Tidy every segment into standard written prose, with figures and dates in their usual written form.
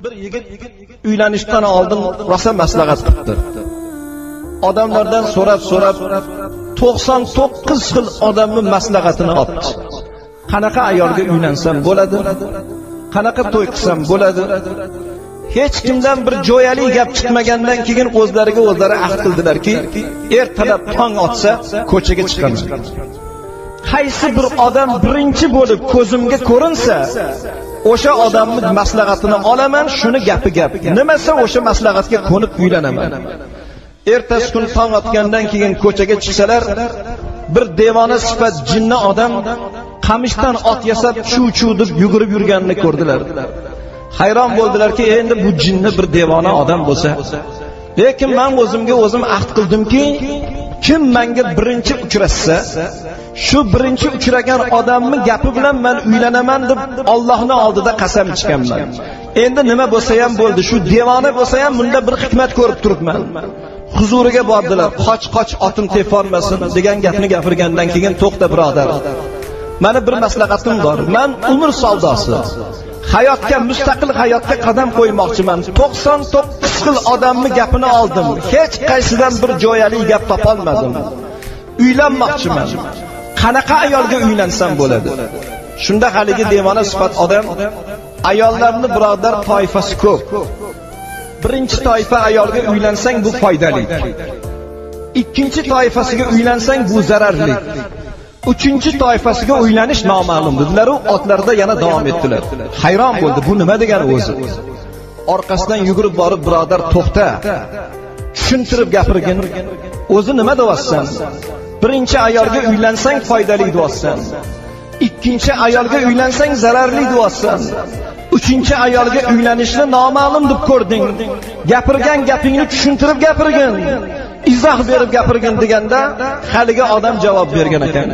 bir yigit uylanishdan oldin rosa maslahat qildi. Odamlardan so'rab 99 xil odamning maslahatini oldi. Qanaqa ayolga uylansam bo'ladi? Qanaqa to'y qilsam bo'ladi? Hech kimdan bir jo'yali gap chiqmagandan keyin o'zlariga o'zlari ahd qildilarki, ertalab tong otsa ko'chaga chiqaman. Qaysi bir odam birinchi bo'lib ko'zimga ko'rinsa, o'sha odamning maslahatini olaman, shuni gapi gap. Nimasa o'sha maslahatga ko'nib uylanaman. Ertasi kun tong otgandan keyin ko'chaga chiqsalar, bir devona sifat jinni odam qamishdan ot yasab chuv-chuv deb yugurib yurganini ko'rdilar. Hayron bo'ldilarki, endi bu jinni bir devona odam bo'lsa, lekin men o'zimga o'zim ahd qildimki, kim menga birinchi uchrashsa, shu birinchi uchragan odamning gapi bilan men uylanaman deb Allohning oldida qasam ichganman. Endi nima bo'lsa ham bo'ldi, shu devona bo'lsa ham bunda bir hikmat ko'rib turibman. Huzuriga bordilar. Qoch otim teformasin degan gapni gapirgandan keyin to'xta birodar. Meni bir maslahatim bor. Men umr savdosi, hayotga, mustaqil hayotga qadam qo'ymoqchiman. 99 xil odamning gapini oldim. Hech qaysidan bir jo'yali gap topolmadim. Uylanmoqchiman. Qanaqa ayolga uylansam bo'ladi? Shunda haligi devona sifat odam ayollarni birodar toifasi ko'p. Birinchi toifa ayolga uylansang bu foydali. Ikkinchi toifasiga uylansang bu zararli. Uchinchi toifasiga uylanish noma'lum dedilar, u otlarda yana davom etdilar. Hayron bo'ldi, bu nima degani o'zi? Orqasidan yugurib borib, birodar to'xta. Tushuntirib gapirgin. O'zi nima deyapsan? Birinchi ayolga uylansang foydali deyapsan. Ikkinchi ayolga uylansang zararli deyapsan. Uchinchi ayolga uylanishni noma'lum deb ko'rding. Gapirgan gapingni tushuntirib gapirgin. Izoh berib gapirgin deganda haligi odam javob bergan ekan.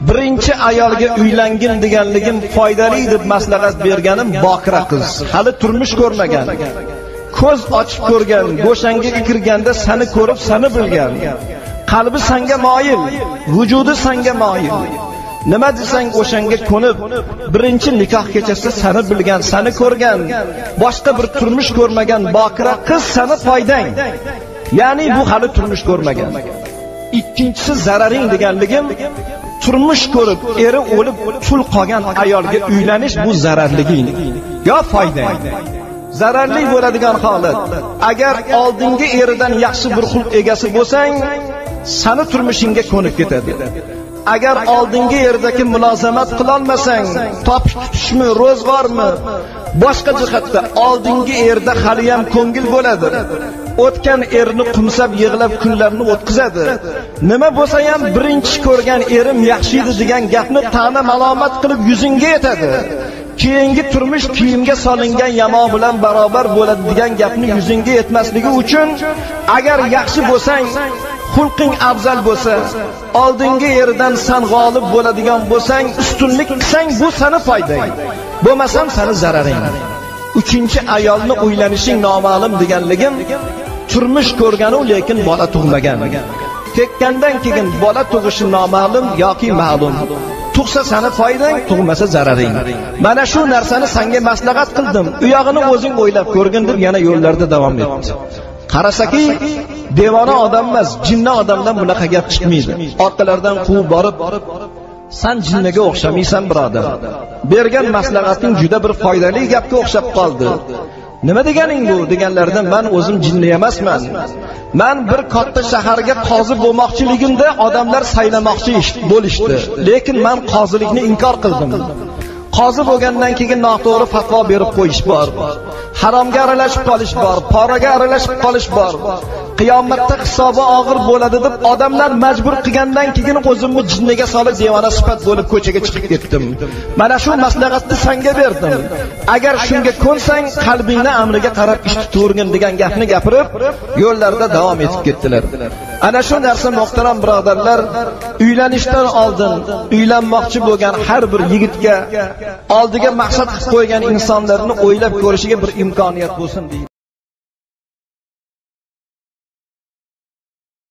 Birinchi ayolga uylangin deganligim foydali deb maslahat berganim bokira qiz, hali turmush ko'rmagan. Ko'z ochib ko'rgan, bo'shangaga kirganda seni ko'rib, seni bilgan. Qalbi senga moyil, vujudi senga moyil. Nima desang o'shanga ko'nib, birinchi nikoh kechasida seni bilgan, seni ko'rgan, boshqa bir turmush ko'rmagan bokira qiz seni foydang. Ya'ni bu hali turmush ko'rmagan. Ikkinchisi zararing deganligim, turmush ko'rib, eri o'lib, tul qolgan ayolga uylanish bu zararliging yo foydang. Zararli bo'ladigan holat, agar oldingi eridan yaxshi bir xulq egasi bo'lsang, seni turmushingga ko'nib ketadi. Agar oldingi yerdagi mulozamat qila olmasang, topish tutishmi, ro'zg'ormi, boshqa jihatda oldingi yerda hali ham ko'ngil bo'ladi. O'tgan erni qumsab yig'lab kunlarni o'tkazadi. Nima bo'lsa ham birinchi ko'rgan erim yaxshi edi degan gapni ta'na malomat qilib yuzingga yetadi. Keyingi turmush kiyimga solingan yamoq bilan barobar bo'ladi degan gapni yuzingga yetmasligi uchun agar yaxshi bo'lsang, xulqing afzal bo'lsa, oldingi yerdan sen g'olib bo'ladigan bo'lsang, ustunlik qilsang, bu seni foydang. Bo'lmasam seni zararing. Uchinchi ayolni uylanishing noma'lum deganligim, turmush ko'rganu lekin bola tug'magan. Tekkandan keyin bola tug'ishi noma'lum yoki ma'lum. Tug'sa seni foydang, tug'masa zararing. Mana shu narsani senga maslahat qildim. U yog'ini o'zing o'ylab ko'rgin deb yana yo'llarda davom etdi. Qarasaki, devona odam emas, jinni odamdan bunaqa gap chiqmaydi. Orqalardan quvib borib, "Sen jinniga o'xshamaysan, birodar. Bergan maslahating juda bir foydali gapga o'xshab qoldi. Nima deganing bu?" deganlardan men o'zim jinni emasman. Men bir katta shaharga qozi bo'lmoqchiligimda odamlar saylamoqchi bo'lishdi. Lekin men qozilikni inkor qildim. Qozi bo'lgandan keyin noto'g'ri fatvo berib qo'yish bor. Haromga aralashib qolish bor, poraga aralashib qolish bor. Qiyomatda hisobi og'ir bo'ladi deb odamlar majbur qilgandan keyin o'zimni jinniga solib devona sifat bo'lib ko'chaga chiqib ketdim. Mana shu maslahatni senga berdim. Agar shunga ko'nsang, qalbingni amriga qarab ish tutavergin degan gapni gapirib, yo'llarda davom etib ketdilar. Ana shu narsa muhtaram birodarlar, uylanishdan oldin uylanmoqchi bo'lgan har bir yigitga oldiga maqsad qilib qo'ygan insonlarni o'ylab ko'rishiga bir imkoniyat bo'lsin deydi.